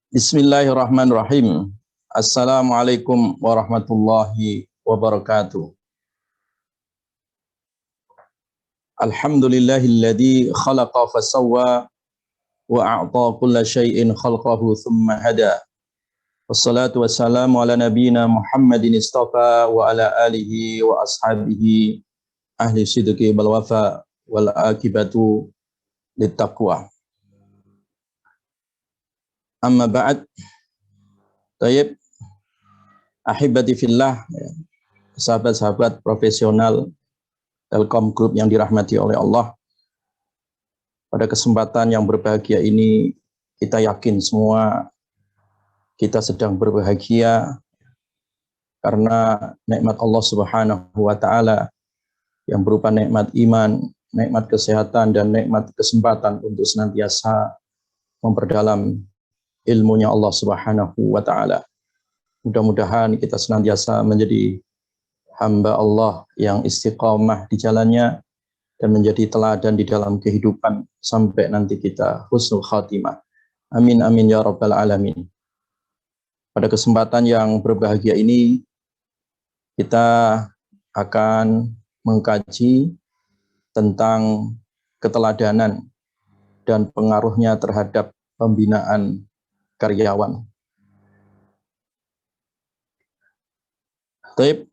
Bismillahirrahmanirrahim. Assalamualaikum warahmatullahi wabarakatuh. Alhamdulillahilladzi khalaqa fasawwa wa a'ta kulla syai'in khalqahu thumma hada. Wassalatu wassalamu ala nabiyyina Muhammadin istafa wa ala alihi wa ashabihi ahli sidqi wal wafa wal akibatu littaqwa. Amma ba'd. Tayyib, ahibati fillah, sahabat-sahabat profesional Telkom Group yang dirahmati oleh Allah. Pada kesempatan yang berbahagia ini, kita yakin semua kita sedang berbahagia karena nikmat Allah Subhanahu wa taala yang berupa nikmat iman, nikmat kesehatan dan nikmat kesempatan untuk senantiasa memperdalam ilmunya Allah Subhanahu wa taala. Mudah-mudahan kita senantiasa menjadi hamba Allah yang istiqamah di jalannya dan menjadi teladan di dalam kehidupan sampai nanti kita husnul khatimah. Amin amin ya rabbal alamin. Pada kesempatan yang berbahagia ini kita akan mengkaji tentang keteladanan dan pengaruhnya terhadap pembinaan karyawan. Taib,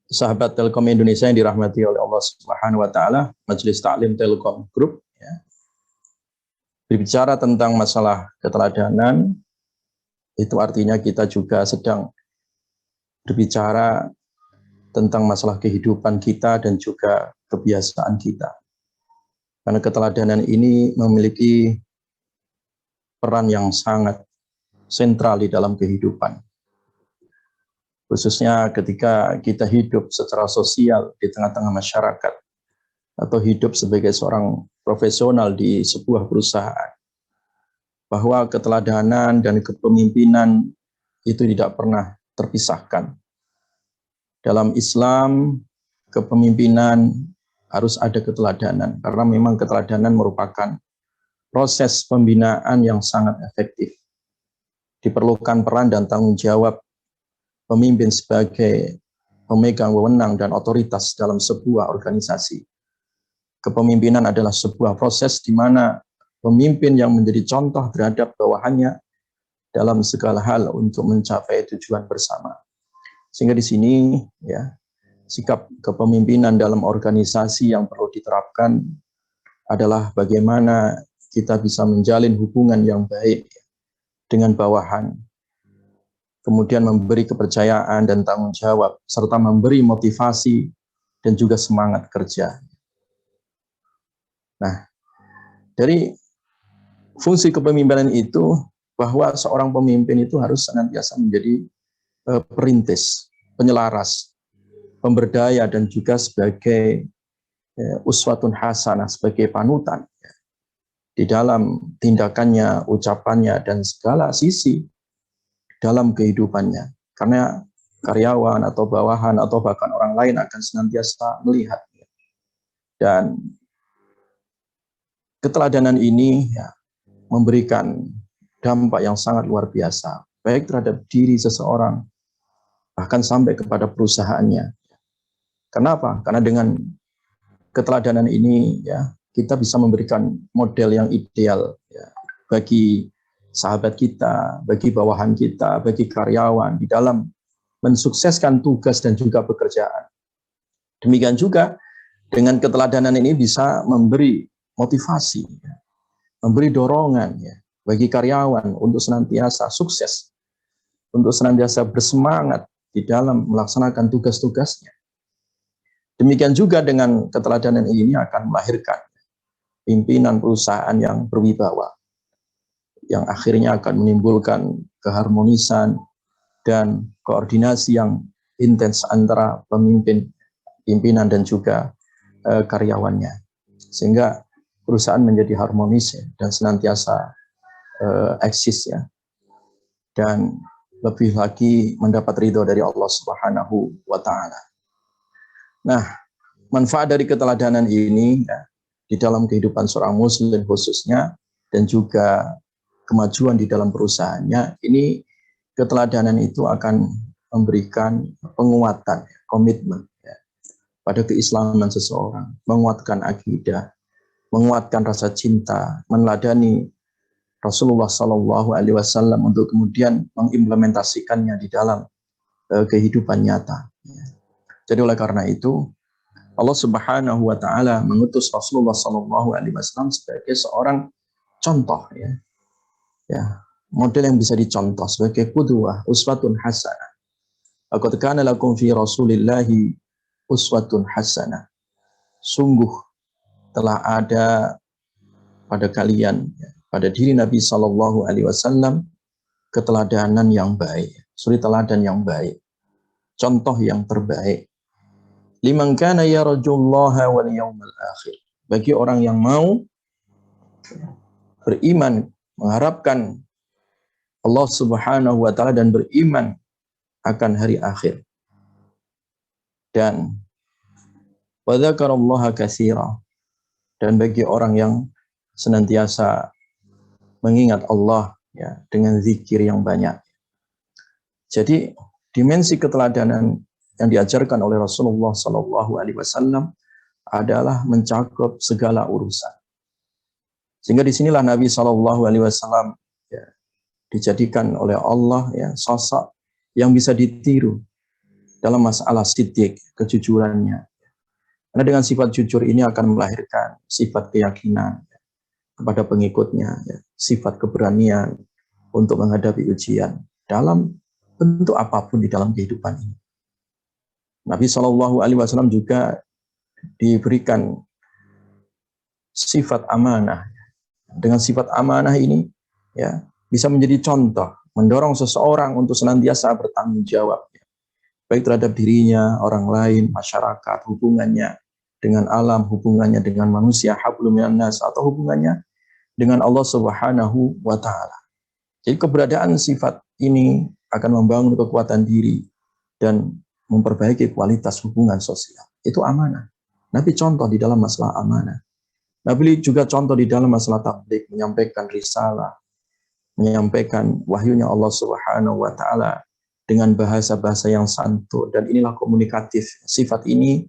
sahabat Telkom Indonesia yang dirahmati oleh Allah Subhanahu wa taala, Majelis Ta'lim Telkom Group ya. Berbicara tentang masalah keteladanan, itu artinya kita juga sedang berbicara tentang masalah kehidupan kita dan juga kebiasaan kita. Karena keteladanan ini memiliki peran yang sangat sentral di dalam kehidupan. Khususnya ketika kita hidup secara sosial di tengah-tengah masyarakat atau hidup sebagai seorang profesional di sebuah perusahaan. Bahwa keteladanan dan kepemimpinan itu tidak pernah terpisahkan. Dalam Islam, kepemimpinan harus ada keteladanan karena memang keteladanan merupakan proses pembinaan yang sangat efektif. Diperlukan peran dan tanggung jawab pemimpin sebagai pemegang wewenang dan otoritas dalam sebuah organisasi. Kepemimpinan adalah sebuah proses di mana pemimpin yang menjadi contoh terhadap bawahannya dalam segala hal untuk mencapai tujuan bersama. Sehingga di sini ya, sikap kepemimpinan dalam organisasi yang perlu diterapkan adalah bagaimana kita bisa menjalin hubungan yang baik dengan bawahan, kemudian memberi kepercayaan dan tanggung jawab, serta memberi motivasi dan juga semangat kerja. Nah, dari fungsi kepemimpinan itu, bahwa seorang pemimpin itu harus senantiasa menjadi perintis, penyelaras, pemberdaya, dan juga sebagai uswatun hasanah, sebagai panutan di dalam tindakannya, ucapannya, dan segala sisi dalam kehidupannya. Karena karyawan atau bawahan atau bahkan orang lain akan senantiasa melihat. Dan keteladanan ini ya, memberikan dampak yang sangat luar biasa, baik terhadap diri seseorang, bahkan sampai kepada perusahaannya. Kenapa? Karena dengan keteladanan ini ya, kita bisa memberikan model yang ideal ya, bagi sahabat kita, bagi bawahan kita, bagi karyawan di dalam mensukseskan tugas dan juga pekerjaan. Demikian juga dengan keteladanan ini bisa memberi motivasi, ya, memberi dorongan ya, bagi karyawan untuk senantiasa sukses, untuk senantiasa bersemangat di dalam melaksanakan tugas-tugasnya. Demikian juga dengan keteladanan ini akan melahirkan pimpinan perusahaan yang berwibawa, yang akhirnya akan menimbulkan keharmonisan dan koordinasi yang intens antara pimpinan dan juga karyawannya. Sehingga perusahaan menjadi harmonis ya, dan senantiasa eksis ya. Dan lebih lagi mendapat ridho dari Allah Subhanahu wa taala. Nah, manfaat dari keteladanan ini ya, di dalam kehidupan seorang muslim khususnya, dan juga kemajuan di dalam perusahaannya, ini keteladanan itu akan memberikan penguatan, komitmen ya, pada keislaman seseorang, menguatkan akidah, menguatkan rasa cinta, meneladani Rasulullah Shallallahu Alaihi Wasallam untuk kemudian mengimplementasikannya di dalam kehidupan nyata. Jadi oleh karena itu Allah Subhanahu Wa Taala mengutus Rasulullah Shallallahu Alaihi Wasallam sebagai seorang contoh, ya, model yang bisa dicontoh sebagai qudwah, uswatun hasanah. Laqad kana lakum fi Rasulillahi uswatun hasanah. Sungguh telah ada pada kalian, pada diri Nabi Shallallahu Alaihi Wasallam keteladanan yang baik, suri teladan yang baik, contoh yang terbaik. Liman kana yarjullaha wal yawmal akhir. Bagi orang yang mau beriman, mengharapkan Allah Subhanahu wa taala dan beriman akan hari akhir. Dan wa dzakarallaha katsira. Dan bagi orang yang senantiasa mengingat Allah ya dengan zikir yang banyak. Jadi dimensi keteladanan yang diajarkan oleh Rasulullah Sallallahu Alaihi Wasallam adalah mencakup segala urusan. Sehingga disinilah Nabi Sallallahu Alaihi Wasallam ya, dijadikan oleh Allah ya sosok yang bisa ditiru dalam masalah siddiq, kejujurannya. Karena dengan sifat jujur ini akan melahirkan sifat keyakinan ya, kepada pengikutnya, ya, sifat keberanian untuk menghadapi ujian dalam bentuk apapun di dalam kehidupan ini. Nabi Shallallahu Alaihi Wasallam juga diberikan sifat amanah. Dengan sifat amanah ini, ya bisa menjadi contoh, mendorong seseorang untuk senantiasa bertanggung jawab, ya, baik terhadap dirinya, orang lain, masyarakat, hubungannya dengan alam, hubungannya dengan manusia, hablum minan nas, atau hubungannya dengan Allah Subhanahu wa Ta'ala. Jadi keberadaan sifat ini akan membangun kekuatan diri dan memperbaiki kualitas hubungan sosial. Itu amanah. Nabi contoh di dalam masalah amanah. Nabi juga contoh di dalam masalah tabligh, menyampaikan risalah, menyampaikan wahyunya Allah Subhanahu wa Ta'ala dengan bahasa-bahasa yang santun, dan inilah komunikatif. Sifat ini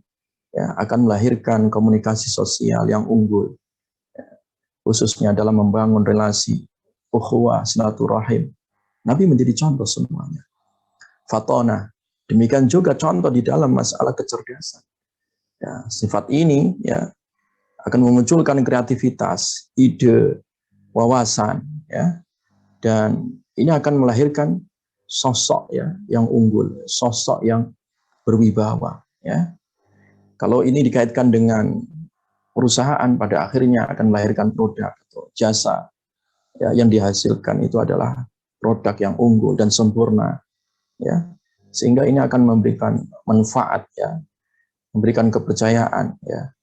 ya, akan melahirkan komunikasi sosial yang unggul, ya, khususnya dalam membangun relasi ukhuwah, silaturahim. Nabi menjadi contoh semuanya. Fatona, demikian juga contoh di dalam masalah kecerdasan. Ya, sifat ini ya akan memunculkan kreativitas, ide, wawasan, ya, dan ini akan melahirkan sosok ya yang unggul, sosok yang berwibawa. Ya, kalau ini dikaitkan dengan perusahaan, pada akhirnya akan melahirkan produk atau jasa ya, yang dihasilkan itu adalah produk yang unggul dan sempurna, ya, sehingga ini akan memberikan manfaat, ya, memberikan kepercayaan, ya,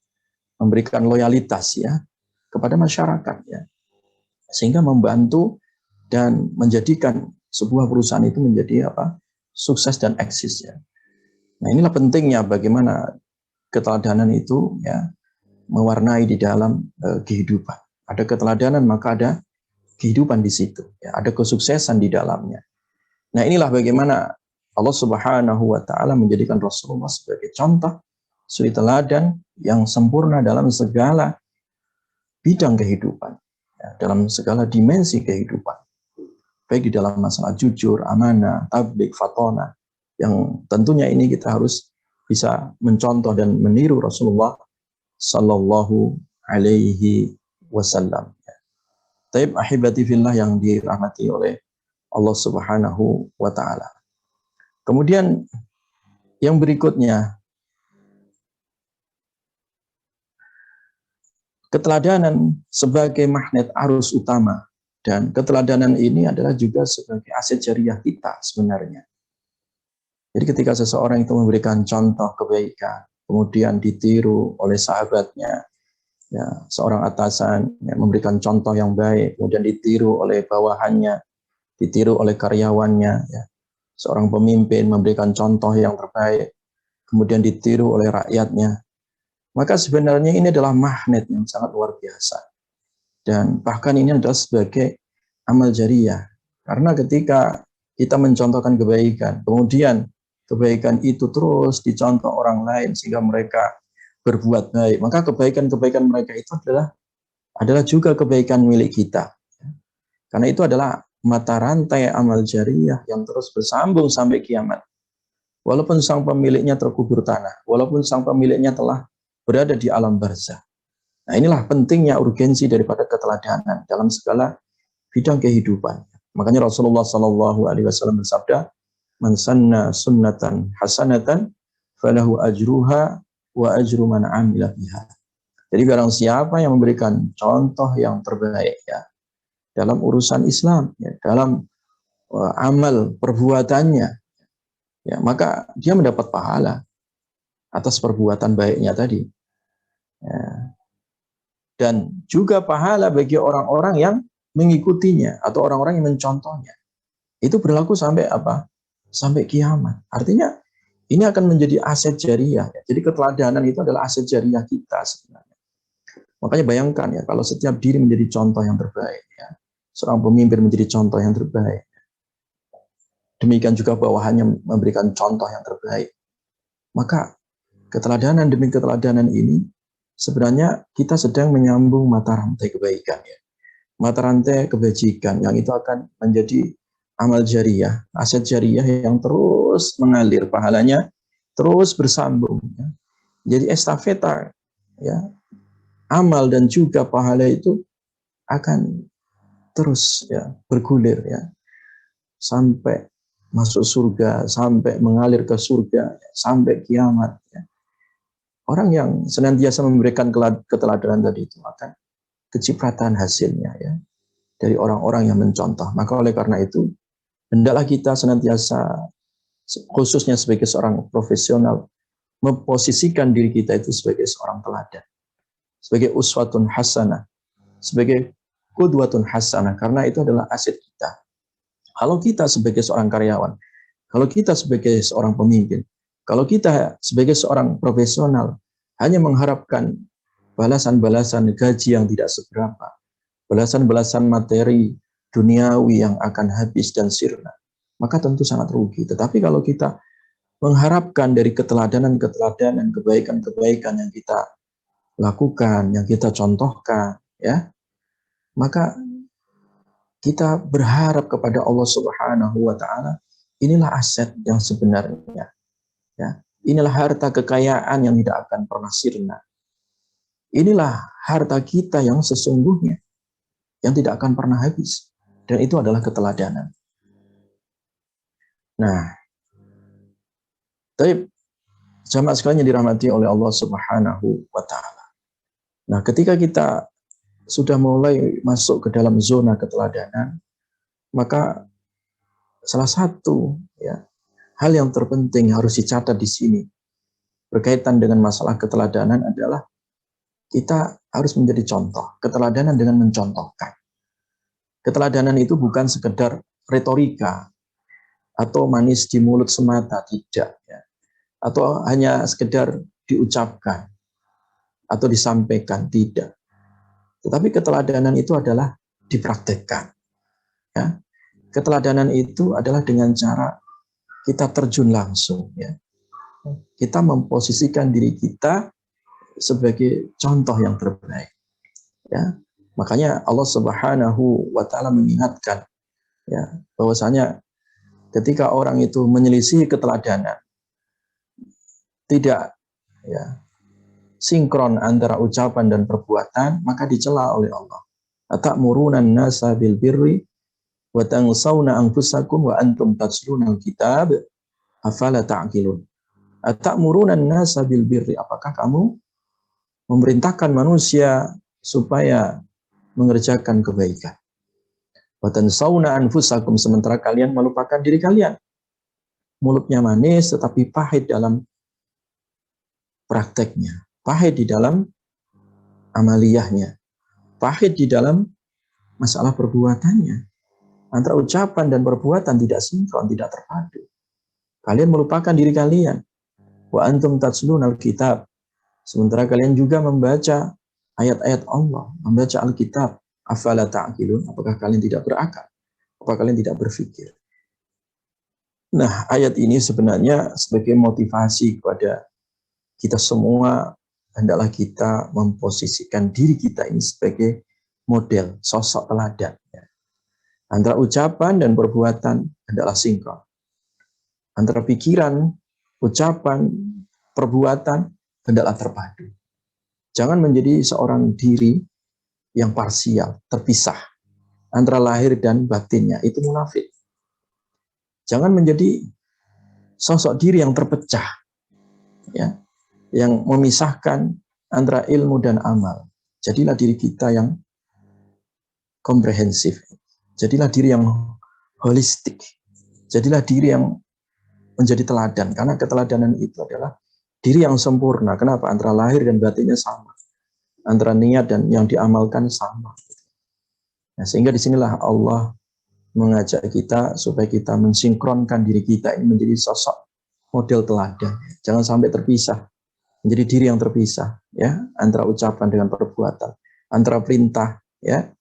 memberikan loyalitas ya kepada masyarakat, ya, sehingga membantu dan menjadikan sebuah perusahaan itu menjadi apa, sukses dan eksis, ya. Nah, inilah pentingnya bagaimana keteladanan itu ya mewarnai di dalam kehidupan. Ada keteladanan maka ada kehidupan di situ, ya, ada kesuksesan di dalamnya. Nah, inilah bagaimana Allah Subhanahu wa Ta'ala menjadikan Rasulullah sebagai contoh suri teladan yang sempurna dalam segala bidang kehidupan, ya, dalam segala dimensi kehidupan, baik di dalam masalah jujur, amanah, tabligh, fatona, yang tentunya ini kita harus bisa mencontoh dan meniru Rasulullah Sallallahu Alaihi Wasallam. Taib ahibati fillah yang dirahmati oleh Allah Subhanahu wa Ta'ala. Kemudian yang berikutnya, keteladanan sebagai magnet arus utama, dan keteladanan ini adalah juga sebagai aset jariah kita sebenarnya. Jadi ketika seseorang itu memberikan contoh kebaikan, kemudian ditiru oleh sahabatnya, ya, seorang atasan yang memberikan contoh yang baik, kemudian ditiru oleh bawahannya, ditiru oleh karyawannya, ya, seorang pemimpin memberikan contoh yang terbaik, kemudian ditiru oleh rakyatnya, maka sebenarnya ini adalah magnet yang sangat luar biasa. Dan bahkan ini adalah sebagai amal jariyah. Karena ketika kita mencontohkan kebaikan, kemudian kebaikan itu terus dicontoh orang lain sehingga mereka berbuat baik, maka kebaikan-kebaikan mereka itu adalah juga kebaikan milik kita. Karena itu adalah mata rantai amal jariyah yang terus bersambung sampai kiamat. Walaupun sang pemiliknya terkubur tanah, walaupun sang pemiliknya telah berada di alam barzah. Nah, inilah pentingnya urgensi daripada keteladanan dalam segala bidang kehidupan. Makanya Rasulullah SAW bersabda, "Man sanna sunnatan hasanatan falahu ajruha wa ajru man amila biha." Jadi barang siapa yang memberikan contoh yang terbaik ya dalam urusan Islam, ya, dalam amal perbuatannya, ya, maka dia mendapat pahala atas perbuatan baiknya tadi. Ya. Dan juga pahala bagi orang-orang yang mengikutinya atau orang-orang yang mencontohnya. Itu berlaku sampai apa? Sampai kiamat. Artinya ini akan menjadi aset jariyah. Jadi keteladanan itu adalah aset jariyah kita sebenarnya. Makanya bayangkan ya, kalau setiap diri menjadi contoh yang terbaik, ya, seorang pemimpin menjadi contoh yang terbaik. Demikian juga bawahannya memberikan contoh yang terbaik. Maka keteladanan demi keteladanan ini sebenarnya kita sedang menyambung mata rantai kebaikan, ya. Mata rantai kebajikan yang itu akan menjadi amal jariyah, aset jariyah yang terus mengalir pahalanya, terus bersambung. Ya. Jadi estafeta, ya, amal dan juga pahala itu akan terus ya bergulir ya sampai masuk surga, sampai mengalir ke surga, sampai kiamat. Ya. Orang yang senantiasa memberikan keteladanan tadi itu akan kecipratan hasilnya ya dari orang-orang yang mencontoh. Maka oleh karena itu hendaklah kita senantiasa khususnya sebagai seorang profesional memposisikan diri kita itu sebagai seorang teladan, sebagai uswatun hasanah, sebagai qudwatun hasanah, karena itu adalah aset kita. Kalau kita sebagai seorang karyawan, kalau kita sebagai seorang pemimpin, kalau kita sebagai seorang profesional hanya mengharapkan balasan-balasan gaji yang tidak seberapa, balasan-balasan materi duniawi yang akan habis dan sirna, maka tentu sangat rugi. Tetapi kalau kita mengharapkan dari keteladanan-keteladanan, kebaikan-kebaikan yang kita lakukan, yang kita contohkan, ya, maka kita berharap kepada Allah Subhanahu wa taala, inilah aset yang sebenarnya. Ya. Inilah harta kekayaan yang tidak akan pernah sirna. Inilah harta kita yang sesungguhnya yang tidak akan pernah habis. Dan itu adalah keteladanan. Nah, tapi jamaah sekalian yang dirahmati oleh Allah Subhanahu wa taala. Nah, ketika kita sudah mulai masuk ke dalam zona keteladanan, maka salah satu ya hal yang terpenting harus dicatat di sini berkaitan dengan masalah keteladanan adalah kita harus menjadi contoh. Keteladanan dengan mencontohkan. Keteladanan itu bukan sekedar retorika atau manis di mulut semata, tidak ya. Atau hanya sekedar diucapkan atau disampaikan, tidak. Tetapi keteladanan itu adalah dipraktekkan. Ya. Keteladanan itu adalah dengan cara kita terjun langsung. Ya. Kita memposisikan diri kita sebagai contoh yang terbaik. Ya. Makanya Allah Subhanahu wa taala mengingatkan ya bahwasanya ketika orang itu menyelisih keteladanan, tidak ya sinkron antara ucapan dan perbuatan, maka dicela oleh Allah. Atamuruna an-nasa bil birri wa tansawna anfusakum wa antum tatluna al-kitab afala ta'qilun. Atamuruna an-nasa bil birri, apakah kamu memerintahkan manusia supaya mengerjakan kebaikan? Wa tansawna anfusakum, sementara kalian melupakan diri kalian. Mulutnya manis tetapi pahit dalam prakteknya, pahit di dalam amaliyahnya, pahit di dalam masalah perbuatannya. Antara ucapan dan perbuatan tidak sinkron, tidak terpadu. Kalian melupakan diri kalian. Wa antum tatluna al-kitab. Sementara kalian juga membaca ayat-ayat Allah, membaca Alkitab. Afala ta'qilun, apakah kalian tidak berakal? Apakah kalian tidak berpikir? Nah, ayat ini sebenarnya sebagai motivasi kepada kita semua, hendaklah kita memposisikan diri kita ini sebagai model, sosok teladan. Antara ucapan dan perbuatan hendaklah sinkron. Antara pikiran, ucapan, perbuatan hendaklah terpadu. Jangan menjadi seorang diri yang parsial, terpisah antara lahir dan batinnya, itu munafik. Jangan menjadi sosok diri yang terpecah, ya, yang memisahkan antara ilmu dan amal. Jadilah diri kita yang komprehensif. Jadilah diri yang holistik. Jadilah diri yang menjadi teladan. Karena keteladanan itu adalah diri yang sempurna. Kenapa? Antara lahir dan batinnya sama. Antara niat dan yang diamalkan sama. Nah, sehingga disinilah Allah mengajak kita supaya kita mensinkronkan diri kita ini menjadi sosok model teladan. Jangan sampai terpisah. Menjadi diri yang terpisah, ya, antara ucapan dengan perbuatan, antara perintah, ya,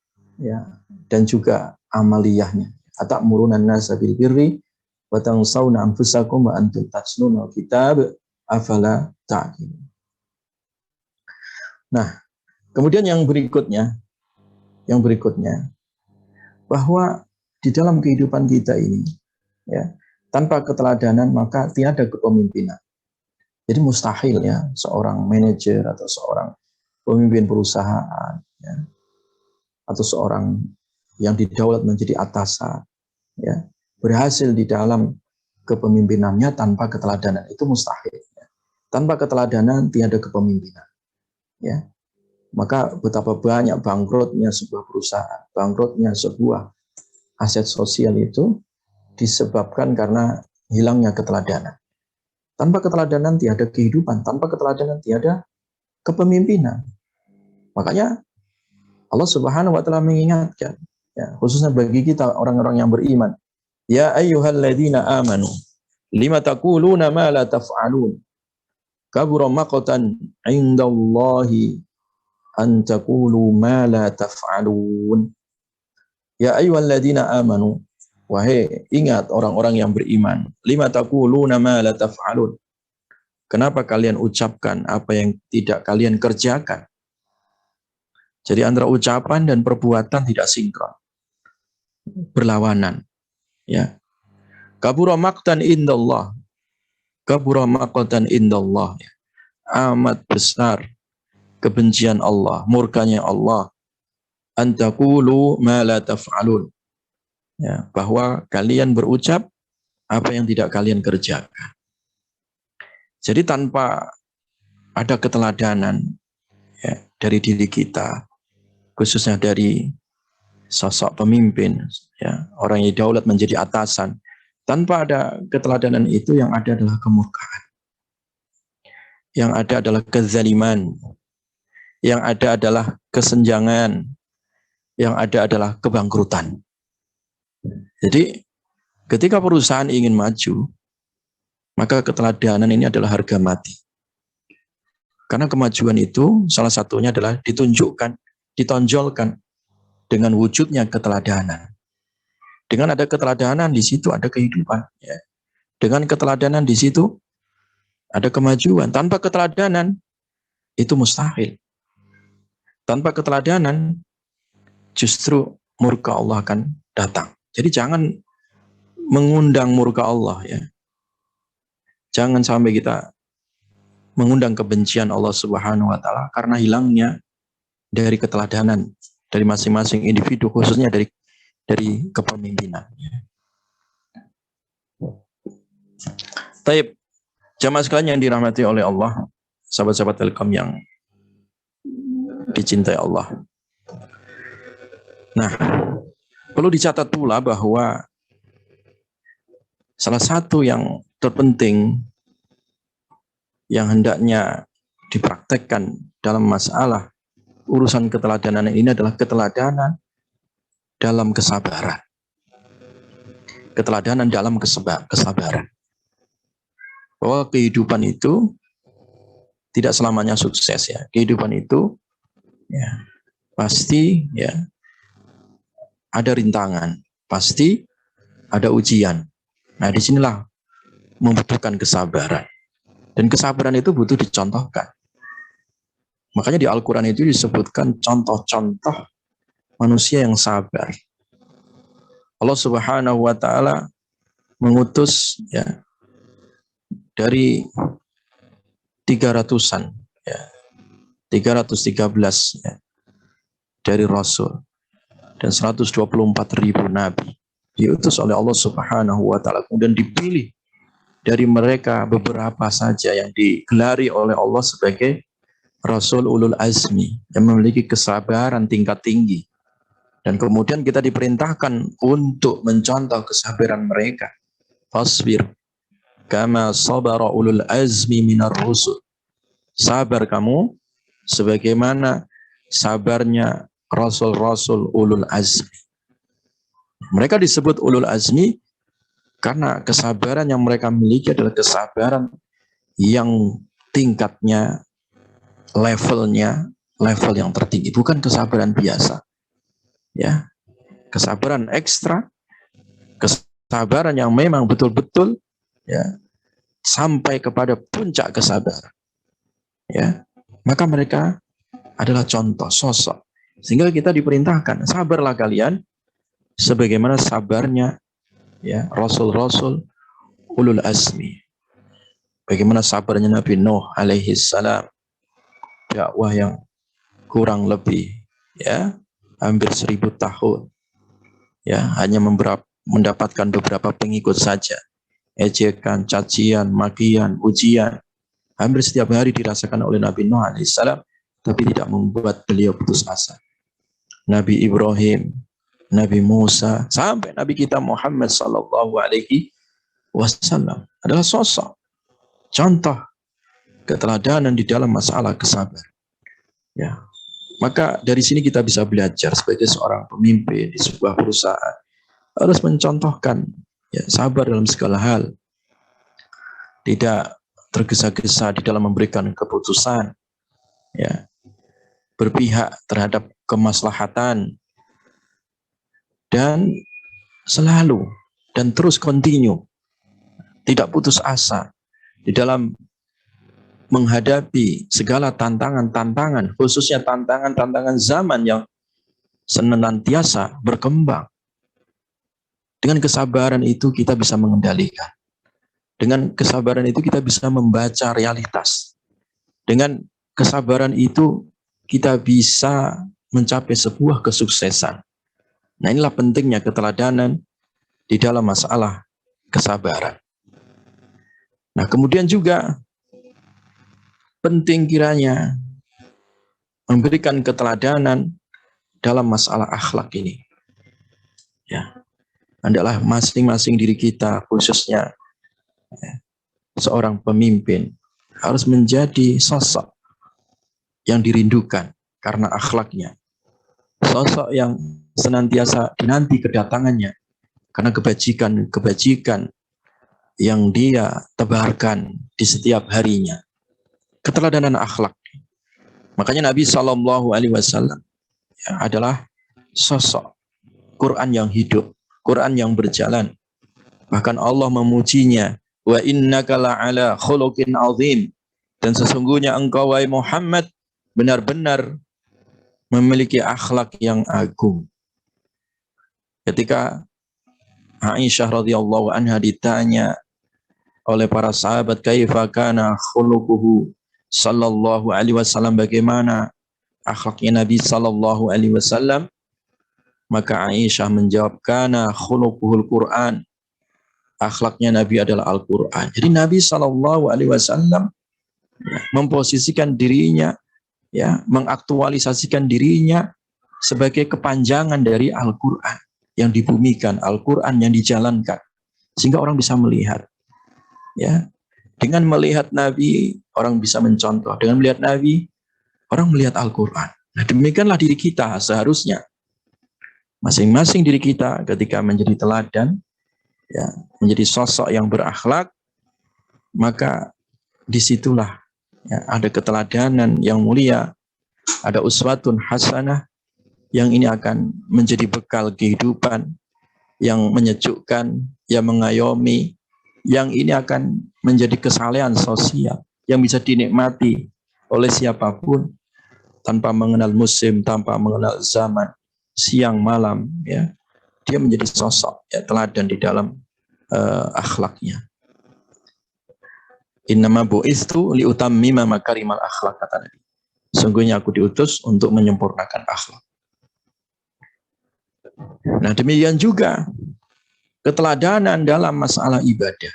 dan juga amaliyahnya. Atamuruna an-nasa bil birri wa tansawna anfusakum wa antum tatluna al-kitab afala ta'qilun. Nah, kemudian yang berikutnya bahwa di dalam kehidupan kita ini, ya, tanpa keteladanan maka tiada kepemimpinan. Jadi mustahil, ya, seorang manajer atau seorang pemimpin perusahaan, ya, atau seorang yang didaulat menjadi atasan, ya, berhasil di dalam kepemimpinannya tanpa keteladanan. Itu mustahil. Ya. Tanpa keteladanan tiada kepemimpinan. Ya. Maka betapa banyak bangkrutnya sebuah perusahaan, bangkrutnya sebuah aset sosial itu disebabkan karena hilangnya keteladanan. Tanpa keteladanan tiada kehidupan, tanpa keteladanan tiada kepemimpinan. Makanya Allah Subhanahu wa taala mengingatkan, ya, khususnya bagi kita orang-orang yang beriman. Ya ayyuhalladzina amanu, lima taquluna ma la taf'alun. Kabura maqtan 'indallahi an taqulu ma la taf'alun. Ya ayyuhalladzina amanu, wahai ingat orang-orang yang beriman, lima taquluna ma la taf'alun. Kenapa kalian ucapkan apa yang tidak kalian kerjakan? Jadi antara ucapan dan perbuatan tidak sinkron, berlawanan. Ya. Kabura maqtan indallah. Kabura maqtan indallah. Amat besar kebencian Allah, murkanya Allah. Antaqulu ma la taf'alun. Ya, bahwa kalian berucap apa yang tidak kalian kerjakan. Jadi tanpa ada keteladanan, ya, dari diri kita, khususnya dari sosok pemimpin, ya, orang yang daulat menjadi atasan, tanpa ada keteladanan itu yang ada adalah kemurkaan, yang ada adalah kezaliman, yang ada adalah kesenjangan, yang ada adalah kebangkrutan. Jadi ketika perusahaan ingin maju, maka keteladanan ini adalah harga mati. Karena kemajuan itu salah satunya adalah ditunjukkan, ditonjolkan dengan wujudnya keteladanan. Dengan ada keteladanan di situ ada kehidupan. Ya. Dengan keteladanan di situ ada kemajuan. Tanpa keteladanan itu mustahil. Tanpa keteladanan justru murka Allah akan datang. Jadi jangan mengundang murka Allah, ya. Jangan sampai kita mengundang kebencian Allah Subhanahu wa taala karena hilangnya dari keteladanan dari masing-masing individu, khususnya dari kepemimpinan. Taib, jamaah sekalian yang dirahmati oleh Allah, sahabat-sahabat Telkom yang dicintai Allah. Nah, perlu dicatat pula bahwa salah satu yang terpenting yang hendaknya dipraktekkan dalam masalah urusan keteladanan ini adalah keteladanan dalam kesabaran. Keteladanan dalam kesabaran. Bahwa kehidupan itu tidak selamanya sukses, ya. Kehidupan itu, ya, pasti, ya, ada rintangan, pasti ada ujian. Nah, disinilah membutuhkan kesabaran. Dan kesabaran itu butuh dicontohkan. Makanya di Al-Quran itu disebutkan contoh-contoh manusia yang sabar. Allah Subhanahu wa Ta'ala mengutus ya dari 300-an ya, 313 ya, dari Rasul dan 124.000 nabi diutus oleh Allah Subhanahu wa Ta'ala, kemudian dipilih dari mereka beberapa saja yang digelari oleh Allah sebagai Rasul Ulul Azmi yang memiliki kesabaran tingkat tinggi. Dan kemudian kita diperintahkan untuk mencontoh kesabaran mereka. Fasbir kama sabara ulul azmi minar rusul. Sabar kamu sebagaimana sabarnya Rasul-Rasul Ulul Azmi. Mereka disebut Ulul Azmi karena kesabaran yang mereka miliki adalah kesabaran yang tingkatnya, level yang tertinggi, bukan kesabaran biasa. Ya, kesabaran ekstra, kesabaran yang memang betul-betul ya sampai kepada puncak kesabaran. Ya, maka mereka adalah contoh sosok. Sehingga kita diperintahkan, sabarlah kalian sebagaimana sabarnya ya Rasul-Rasul Ulul Azmi. Bagaimana sabarnya Nabi Nuh alaihi salam, dakwah yang kurang lebih ya hampir 1000 tahun ya hanya mendapatkan beberapa pengikut saja. Ejekan, cacian, makian, ujian hampir setiap hari dirasakan oleh Nabi Nuh alaihissalam, tapi tidak membuat beliau putus asa. Nabi Ibrahim, Nabi Musa, sampai Nabi kita Muhammad sallallahu alaihi wasallam adalah sosok contoh keteladanan di dalam masalah kesabaran. Ya. Maka dari sini kita bisa belajar sebagai seorang pemimpin di sebuah perusahaan harus mencontohkan ya, sabar dalam segala hal. Tidak tergesa-gesa di dalam memberikan keputusan. Ya. Berpihak terhadap kemaslahatan. Dan selalu dan terus continue. Tidak putus asa di dalam menghadapi segala tantangan-tantangan, khususnya tantangan-tantangan zaman yang senantiasa berkembang. Dengan kesabaran itu kita bisa mengendalikan. Dengan kesabaran itu kita bisa membaca realitas. Dengan kesabaran itu kita bisa mencapai sebuah kesuksesan. Nah, inilah pentingnya keteladanan di dalam masalah kesabaran. Nah, kemudian juga penting kiranya memberikan keteladanan dalam masalah akhlak ini. Ya, adalah masing-masing diri kita, khususnya ya, seorang pemimpin harus menjadi sosok yang dirindukan karena akhlaknya. Sosok yang senantiasa dinanti kedatangannya karena kebajikan yang dia tebarkan di setiap harinya. Keteladanan akhlak. Makanya Nabi SAW ya, adalah sosok Quran yang hidup, Quran yang berjalan. Bahkan Allah memujinya, wa innaka la'ala khuluqin azim. Dan sesungguhnya engkau wahai Muhammad benar-benar memiliki akhlak yang agung. Ketika Aisyah radhiyallahu anha ditanya oleh para sahabat, kaifa kana khuluquhu sallallahu alaihi wasallam, bagaimana akhlaknya Nabi sallallahu alaihi wasallam, maka Aisyah menjawab, kana khuluquhul Quran, akhlaknya Nabi adalah Al-Quran. Jadi Nabi sallallahu alaihi wasallam memposisikan dirinya, ya, mengaktualisasikan dirinya sebagai kepanjangan dari Al-Quran yang dibumikan, Al-Quran yang dijalankan, sehingga orang bisa melihat. Ya, dengan melihat Nabi, orang bisa mencontoh. Dengan melihat Nabi, orang melihat Al-Quran. Nah, demikianlah diri kita seharusnya. Masing-masing diri kita ketika menjadi teladan, ya, menjadi sosok yang berakhlak, maka disitulah ya, ada keteladanan yang mulia, ada uswatun hasanah, yang ini akan menjadi bekal kehidupan yang menyejukkan, yang mengayomi, yang ini akan menjadi kesalehan sosial yang bisa dinikmati oleh siapapun tanpa mengenal musim, tanpa mengenal zaman, siang malam, ya. Dia menjadi sosok ya, teladan di dalam akhlaknya. Innama bu'istu liutammima makarimal akhlak, kata Nabi. Sungguhnya aku diutus untuk menyempurnakan akhlak. Nah, demikian juga keteladanan dalam masalah ibadah.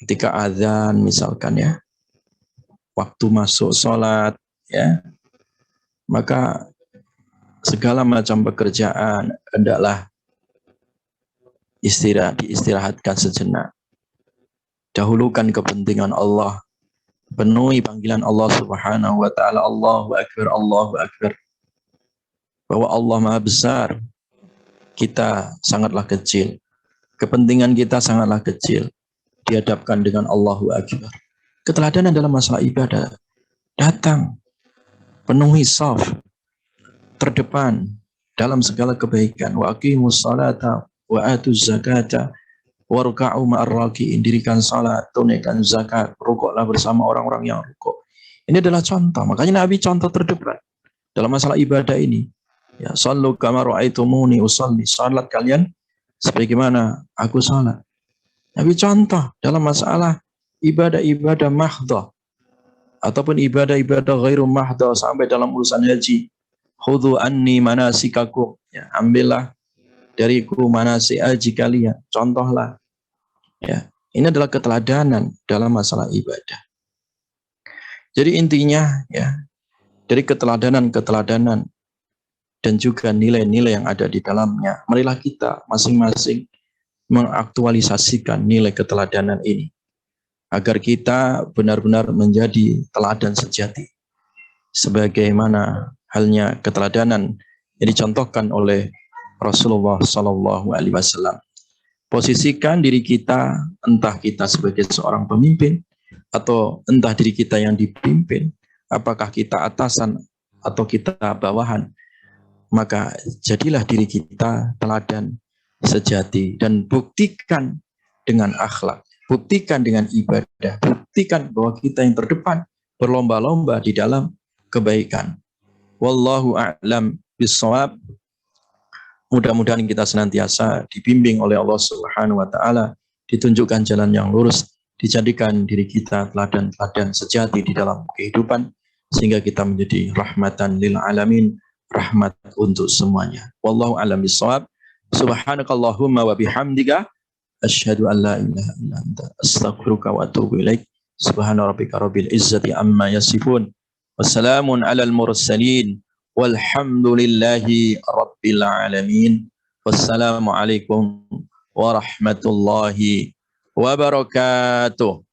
Ketika azan misalkan ya, waktu masuk sholat ya, maka segala macam pekerjaan hendaklah diistirahatkan sejenak. Dahulukan kepentingan Allah, penuhi panggilan Allah Subhanahu wa taala, Allahu akbar, Allahu akbar. Bahwa Allah Maha besar, kita sangatlah kecil. Kepentingan kita sangatlah kecil. Dihadapkan dengan Allahu akbar. Keteladanan dalam masalah ibadah datang, penuhi shaf, terdepan dalam segala kebaikan. Wa aqimus salata wa atuz zakata warka'u ma'ar raki'in, dirikan salat, tunaikan zakat, rukuklah bersama orang-orang yang rukuk. Ini adalah contoh. Makanya Nabi contoh terdepan dalam masalah ibadah ini. Ya, sallu kama ra'aitumuni usalli. Salat kalian sebagaimana aku salat. Nabi contoh dalam masalah ibadah-ibadah mahdhah ataupun ibadah-ibadah ghairu mahdhah, sampai dalam urusan haji. Khudhu anni manasikakum. Ya, ambillah dariku manasik haji kalian, contohlah. Ya, ini adalah keteladanan dalam masalah ibadah. Jadi intinya ya, dari keteladanan dan juga nilai-nilai yang ada di dalamnya, marilah kita masing-masing mengaktualisasikan nilai keteladanan ini agar kita benar-benar menjadi teladan sejati, sebagaimana halnya keteladanan yang dicontohkan oleh Rasulullah Shallallahu Alaihi Wasallam. Posisikan diri kita, entah kita sebagai seorang pemimpin atau entah diri kita yang dipimpin, apakah kita atasan atau kita bawahan, maka jadilah diri kita teladan sejati dan buktikan dengan akhlak, buktikan dengan ibadah, buktikan bahwa kita yang terdepan berlomba-lomba di dalam kebaikan. Wallahu a'lam bishawab. Mudah-mudahan kita senantiasa dibimbing oleh Allah Subhanahu wa taala, ditunjukkan jalan yang lurus, dijadikan diri kita teladan-teladan sejati di dalam kehidupan, sehingga kita menjadi rahmatan lil alamin, rahmat untuk semuanya. Wallahu a'lam bishawab. Subhanakallahumma wa bihamdika asyhadu an la ilaha illa anta astaghfiruka wa atubu ilaik. Subhana rabbika rabbil izzati amma yasifun. Wassalamun alal mursalin. Walhamdulillahi rabbil alamin. Wassalamualaikum warahmatullahi wabarakatuh.